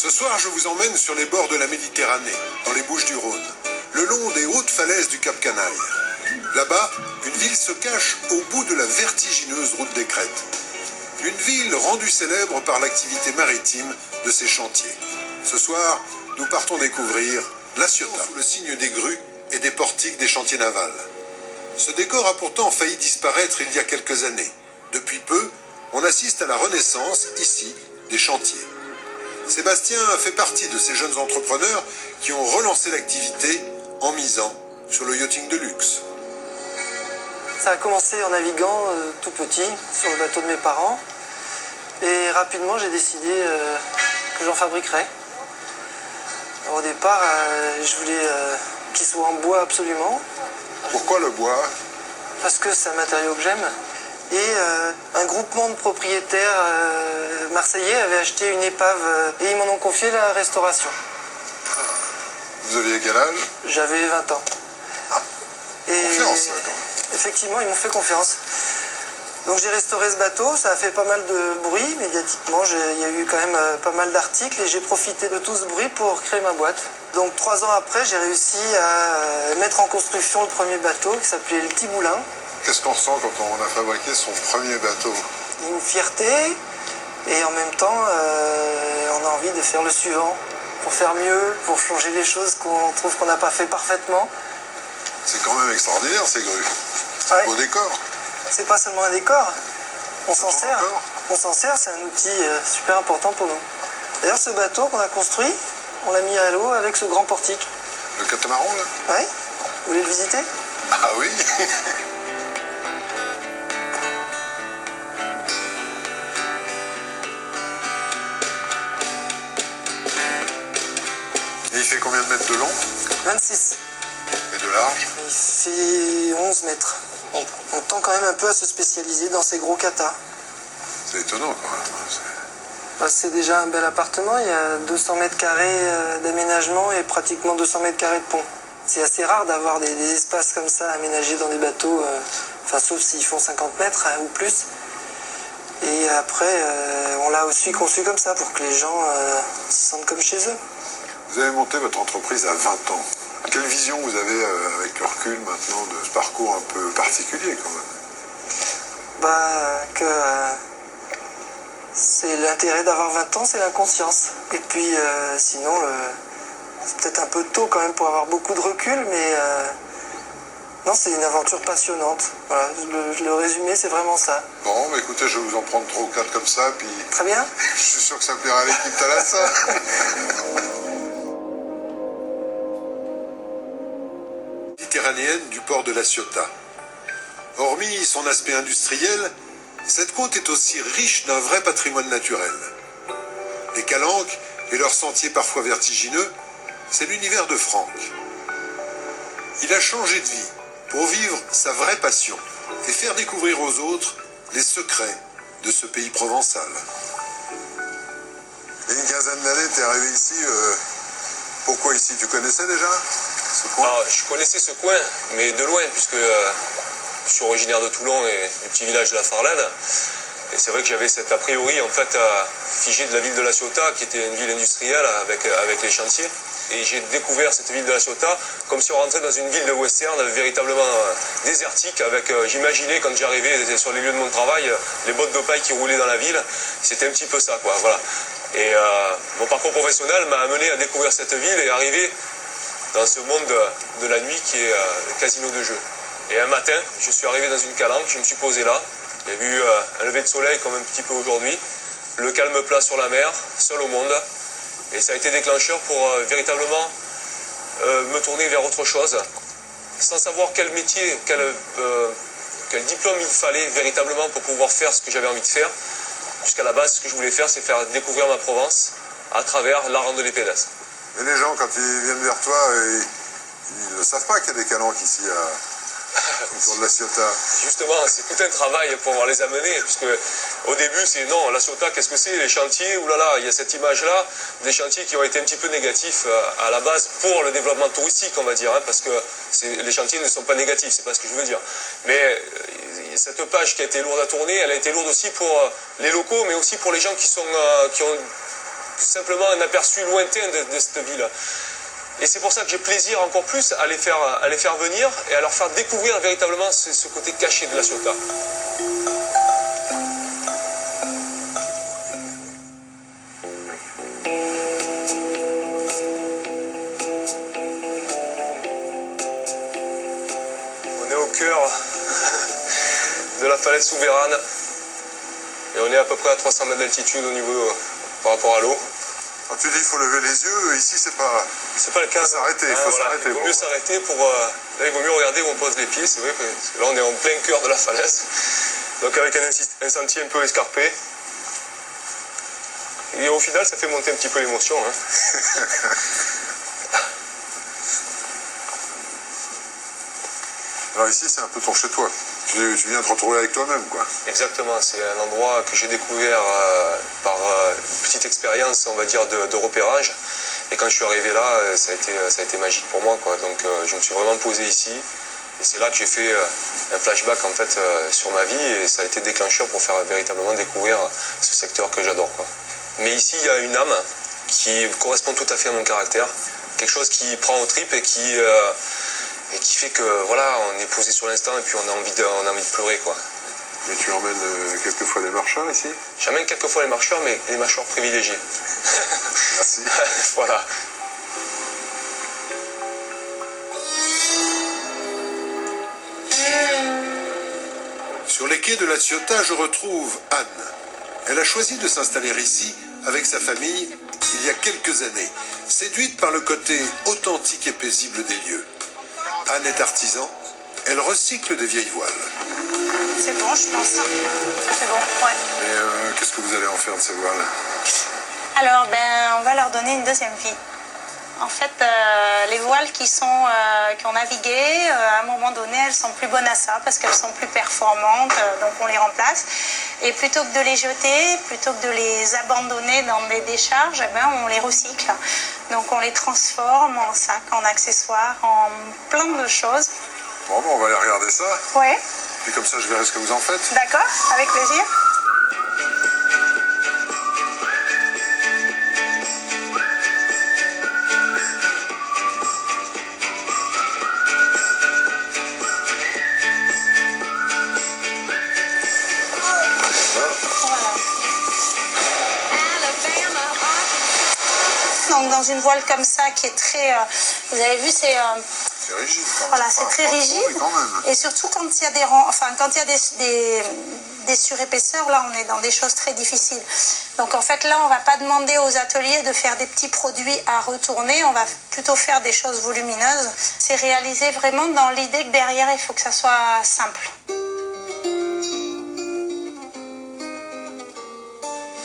Ce soir, je vous emmène sur les bords de la Méditerranée, dans les Bouches-du-Rhône, le long des hautes falaises du Cap Canaille. Là-bas, une ville se cache au bout de la vertigineuse route des Crêtes. Une ville rendue célèbre par l'activité maritime de ses chantiers. Ce soir, nous partons découvrir La Ciotat, sous le signe des grues et des portiques des chantiers navals. Ce décor a pourtant failli disparaître il y a quelques années. Depuis peu, on assiste à la renaissance, ici, des chantiers. Sébastien fait partie de ces jeunes entrepreneurs qui ont relancé l'activité en misant sur le yachting de luxe. Ça a commencé en naviguant tout petit sur le bateau de mes parents et rapidement j'ai décidé que j'en fabriquerais. Alors, au départ, je voulais qu'il soit en bois absolument. Pourquoi le bois? Parce que c'est un matériau que j'aime. Et un groupement de propriétaires marseillais avait acheté une épave et ils m'en ont confié la restauration. Vous aviez quel âge? J'avais 20 ans. Et confiance, là, quand même. Effectivement, ils m'ont fait confiance. Donc j'ai restauré ce bateau, ça a fait pas mal de bruit médiatiquement, il y a eu quand même pas mal d'articles et j'ai profité de tout ce bruit pour créer ma boîte. Donc 3 ans après, j'ai réussi à mettre en construction le premier bateau qui s'appelait le Petit Moulin. Qu'est-ce qu'on ressent quand on a fabriqué son premier bateau? Une fierté et en même temps, on a envie de faire le suivant pour faire mieux, pour changer les choses qu'on trouve qu'on n'a pas fait parfaitement. C'est quand même extraordinaire ces grues. C'est Ouais. un beau décor. C'est pas seulement un décor, on s'en ton sert. décor. On s'en sert, c'est un outil super important pour nous. D'ailleurs, ce bateau qu'on a construit, on l'a mis à l'eau avec ce grand portique. Le catamaran là? Ouais. Vous voulez le visiter? Ah oui. Et il fait combien de mètres de long 26. et de large? Il fait 11 mètres. On tend quand même un peu à se spécialiser dans ces gros katas. C'est étonnant quand même. Bah, c'est déjà un bel appartement, il y a 200 mètres carrés d'aménagement et pratiquement 200 mètres carrés de pont. C'est assez rare d'avoir des espaces comme ça aménagés dans des bateaux, enfin sauf s'ils font 50 mètres ou plus. Et après, on l'a aussi conçu comme ça pour que les gens s'y sentent comme chez eux. Vous avez monté votre entreprise à 20 ans. Quelle vision vous avez avec le recul maintenant de ce parcours un peu particulier quand même? Bah, que c'est l'intérêt d'avoir 20 ans, c'est l'inconscience. Et puis sinon, c'est peut-être un peu tôt quand même pour avoir beaucoup de recul, mais non, c'est une aventure passionnante. Voilà, le résumé, c'est vraiment ça. Bon, bah écoutez, je vais vous en prendre 3 ou 4 comme ça, puis Très bien. je suis sûr que ça plaira à l'équipe Thalassa. Méditerranéenne du port de La Ciotat. Hormis son aspect industriel, cette côte est aussi riche d'un vrai patrimoine naturel. Les calanques et leurs sentiers parfois vertigineux, c'est l'univers de Franck. Il a changé de vie pour vivre sa vraie passion et faire découvrir aux autres les secrets de ce pays provençal. Il y a une quinzaine d'années, tu es arrivé ici. Pourquoi ici? Tu connaissais déjà ce coin? Alors, je connaissais ce coin, mais de loin, puisque je suis originaire de Toulon et du petit village de la Farlane. Et c'est vrai que j'avais cet a priori en fait figé de la ville de La Ciotat, qui était une ville industrielle avec les chantiers. Et j'ai découvert cette ville de La Ciotat comme si on rentrait dans une ville de western véritablement désertique. J'imaginais quand j'arrivais sur les lieux de mon travail, les bottes de paille qui roulaient dans la ville. C'était un petit peu ça, quoi. Voilà. Et mon parcours professionnel m'a amené à découvrir cette ville et arriver dans ce monde de la nuit qui est le casino de jeu. Et un matin, je suis arrivé dans une calanque, je me suis posé là. J'ai vu un lever de soleil comme un petit peu aujourd'hui, le calme plat sur la mer, seul au monde. Et ça a été déclencheur pour véritablement me tourner vers autre chose, sans savoir quel métier, quel diplôme il fallait véritablement pour pouvoir faire ce que j'avais envie de faire. Puisqu'à la base, ce que je voulais faire, c'est faire découvrir ma Provence à travers la randonnée pédestre. Mais les gens, quand ils viennent vers toi, ils ne savent pas qu'il y a des calanques ici autour de La Ciotat. Justement, c'est tout un travail pour pouvoir les amener, puisque au début, c'est non, La Ciotat, qu'est-ce que c'est? Les chantiers, oulala, il y a cette image-là, des chantiers qui ont été un petit peu négatifs à la base pour le développement touristique, on va dire, hein, parce que les chantiers ne sont pas négatifs, c'est pas ce que je veux dire. Mais cette page qui a été lourde à tourner, elle a été lourde aussi pour les locaux, mais aussi pour les gens qui ont simplement un aperçu lointain de cette ville. Et c'est pour ça que j'ai plaisir encore plus à les faire venir et à leur faire découvrir véritablement ce côté caché de La Ciotat. On est au cœur de la falaise souveraine et on est à peu près à 300 mètres d'altitude au niveau par rapport à l'eau. Quand tu dis qu'il faut lever les yeux, ici c'est pas le cas. S'arrêter, il faut s'arrêter. Il vaut mieux s'arrêter pour. Là, il vaut mieux regarder où on pose les pieds, c'est vrai que là on est en plein cœur de la falaise. Donc avec un sentier un peu escarpé. Et au final ça fait monter un petit peu l'émotion. Hein. Alors ici c'est un peu ton chez-toi. Tu viens te retrouver avec toi-même, quoi. Exactement, c'est un endroit que j'ai découvert par une petite expérience, on va dire, de repérage. Et quand je suis arrivé là, ça a été magique pour moi, quoi. Donc je me suis vraiment posé ici. Et c'est là que j'ai fait un flashback, en fait, sur ma vie. Et ça a été déclencheur pour faire véritablement découvrir ce secteur que j'adore, quoi. Mais ici, il y a une âme qui correspond tout à fait à mon caractère. Quelque chose qui prend aux tripes et qui fait que voilà, on est posé sur l'instant et puis on a envie de pleurer, quoi. Et tu emmènes quelquefois des marcheurs ici? J'emmène quelquefois les marcheurs, mais les marcheurs privilégiés. Merci. Voilà. Sur les quais de La Ciotat, je retrouve Anne. Elle a choisi de s'installer ici avec sa famille il y a quelques années, séduite par le côté authentique et paisible des lieux. Anne est artisan, elle recycle des vieilles voiles. C'est bon, je pense. C'est bon, ouais. Et qu'est-ce que vous allez en faire de ces voiles? Alors, on va leur donner une deuxième vie. En fait, les voiles qui ont navigué, à un moment donné, elles sont plus bonnes à ça parce qu'elles sont plus performantes, donc on les remplace. Et plutôt que de les jeter, plutôt que de les abandonner dans des décharges, on les recycle. Donc on les transforme en sacs, en accessoires, en plein de choses. Bon, on va aller regarder ça. Ouais. Puis comme ça, je verrai ce que vous en faites. D'accord, avec plaisir. Donc dans une voile comme ça qui est très, vous avez vu, c'est rigide. Voilà, c'est très rigide. Et surtout quand il y a des surépaisseurs, là on est dans des choses très difficiles. Donc en fait là on va pas demander aux ateliers de faire des petits produits à retourner, on va plutôt faire des choses volumineuses. C'est réalisé vraiment dans l'idée que derrière il faut que ça soit simple.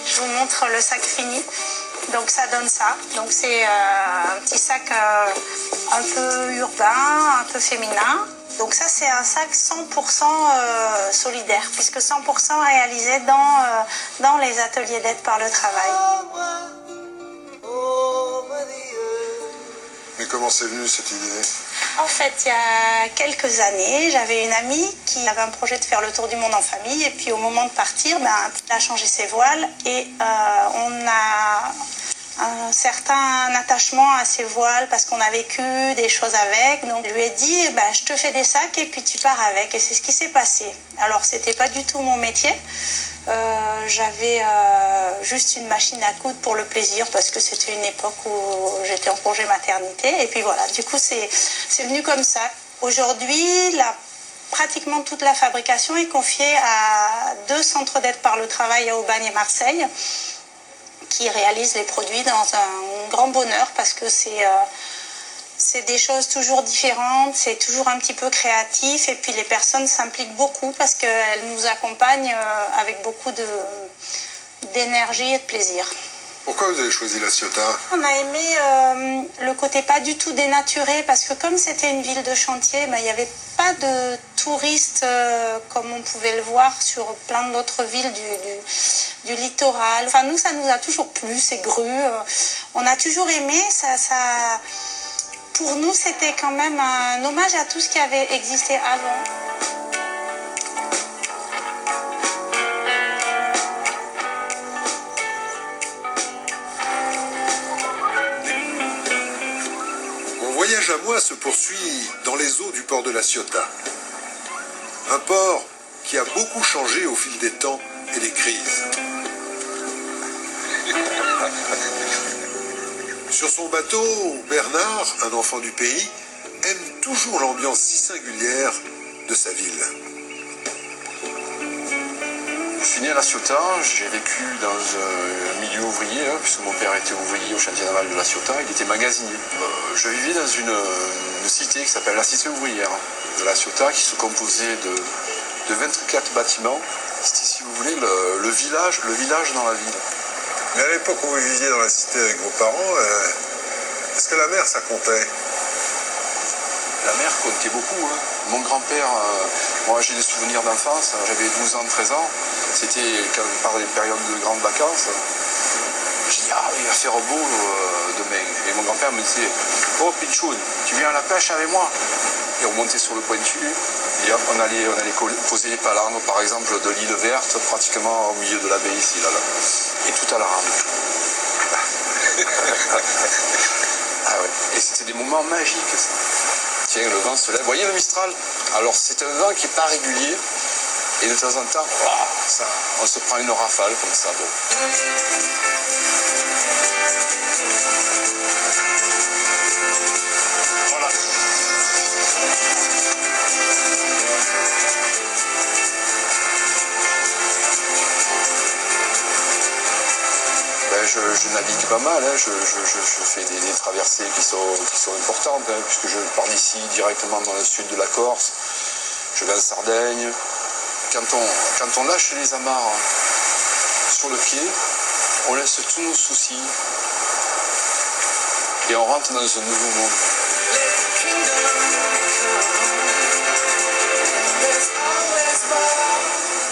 Je vous montre le sac fini. Donc ça donne ça. Donc c'est un petit sac un peu urbain, un peu féminin. Donc ça c'est un sac 100% solidaire, puisque 100% réalisé dans les ateliers d'aide par le travail. Mais comment c'est venu cette idée? En fait, il y a quelques années, j'avais une amie qui avait un projet de faire le tour du monde en famille. Et puis au moment de partir, elle a changé ses voiles et on a un certain attachement à ces voiles parce qu'on a vécu des choses avec. Donc je lui ai dit, je te fais des sacs et puis tu pars avec. Et c'est ce qui s'est passé. Alors c'était pas du tout mon métier. J'avais juste une machine à coudre pour le plaisir parce que c'était une époque où j'étais en congé maternité. Et puis voilà, du coup c'est venu comme ça. Aujourd'hui, pratiquement toute la fabrication est confiée à 2 centres d'aide par le travail à Aubagne et Marseille, qui réalisent les produits dans un grand bonheur parce que c'est des choses toujours différentes, c'est toujours un petit peu créatif et puis les personnes s'impliquent beaucoup parce qu'elles nous accompagnent avec beaucoup d'énergie et de plaisir. Pourquoi vous avez choisi La Ciotat? On a aimé le côté pas du tout dénaturé parce que comme c'était une ville de chantier, il n'y avait pas de touristes comme on pouvait le voir sur plein d'autres villes du littoral. Enfin nous ça nous a toujours plu, ces grues. On a toujours aimé, pour nous c'était quand même un hommage à tout ce qui avait existé avant. voyage à moi se poursuit dans les eaux du port de La Ciotat. Un port qui a beaucoup changé au fil des temps et des crises. Sur son bateau, Bernard, un enfant du pays, aime toujours l'ambiance si singulière de sa ville. Je suis né à La Ciotat, j'ai vécu dans un milieu ouvrier, puisque mon père était ouvrier au chantier naval de La Ciotat, il était magasinier. Je vivais dans une cité qui s'appelle la cité ouvrière de La Ciotat, qui se composait de 24 bâtiments. C'était, si vous voulez, le village dans la ville. Mais à l'époque où vous viviez dans la cité avec vos parents, est-ce que la mer, ça comptait? La mer comptait beaucoup. Mon grand-père, moi j'ai des souvenirs d'enfance, j'avais 12 ans, 13 ans. C'était par les périodes de grandes vacances. Je dis, il va faire beau demain. Et mon grand-père me disait, oh Pichoun, tu viens à la pêche avec moi? Et on montait sur le pointu, et hop, on allait poser les palangres, par exemple, de l'île verte, pratiquement au milieu de la baie ici, là. Et tout à la rame. Ah ouais. Et c'était des moments magiques, ça. Tiens, le vent se lève. Vous voyez le Mistral? Alors c'est un vent qui n'est pas régulier. Et de temps en temps, ça, on se prend une rafale comme ça. Bon. Voilà. Je navigue pas mal, je fais des traversées qui sont importantes, puisque je pars d'ici directement dans le sud de la Corse, je vais en Sardaigne. Quand on lâche les amarres sur le pied, on laisse tous nos soucis et on rentre dans un nouveau monde.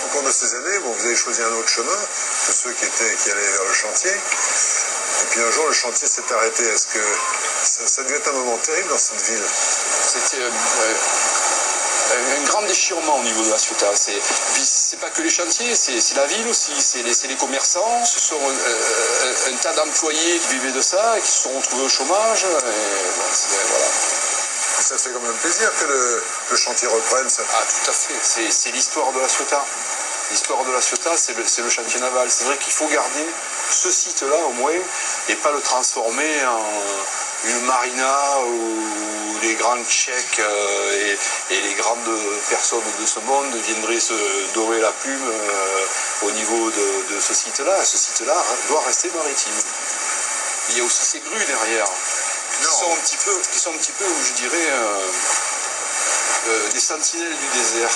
Au cours de ces années, vous avez choisi un autre chemin que ceux qui allaient vers le chantier. Et puis un jour, le chantier s'est arrêté. Est-ce que ça devait être un moment terrible dans cette ville? C'était un grand déchirement au niveau de La Ciotat. C'est pas que les chantiers, c'est la ville aussi, c'est les commerçants, ce sont un tas d'employés qui vivaient de ça et qui se sont retrouvés au chômage. Et voilà. Ça fait quand même plaisir que le chantier reprenne. Ça. Ah, tout à fait, c'est l'histoire de La Ciotat. L'histoire de La Ciotat, c'est le chantier naval. C'est vrai qu'il faut garder ce site-là au moins et pas le transformer en une marina où les grands tchèques et les grandes personnes de ce monde viendraient se dorer la plume au niveau de ce site-là. Ce site-là doit rester maritime. Il y a aussi ces grues derrière qui sont un petit peu, je dirais, des sentinelles du désert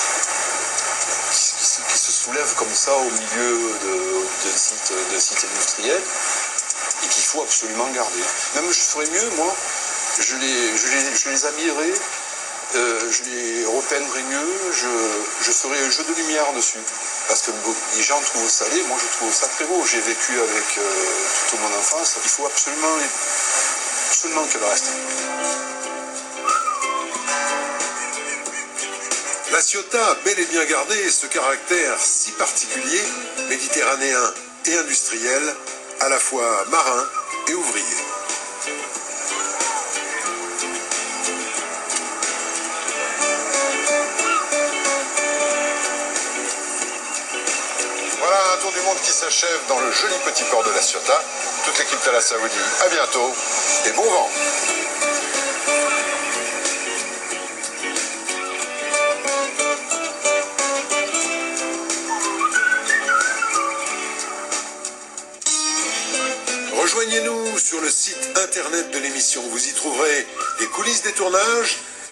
qui se soulèvent comme ça au milieu d'un site industriel et qu'il faut absolument garder. Même je ferais mieux, moi, je les habillerais, je les repeindrais mieux, je ferais un jeu de lumière dessus. Parce que les gens trouvent ça laid, moi je trouve ça très beau. J'ai vécu avec toute mon enfance, il faut absolument qu'elle reste. La Ciotat a bel et bien gardé ce caractère si particulier, méditerranéen et industriel, à la fois marin et ouvrier. Voilà un tour du monde qui s'achève dans le joli petit port de La Ciotat. Toute l'équipe Thalassa vous dit à bientôt et bon vent. Rejoignez-nous sur le site internet de l'émission. Vous y trouverez les coulisses des tournages,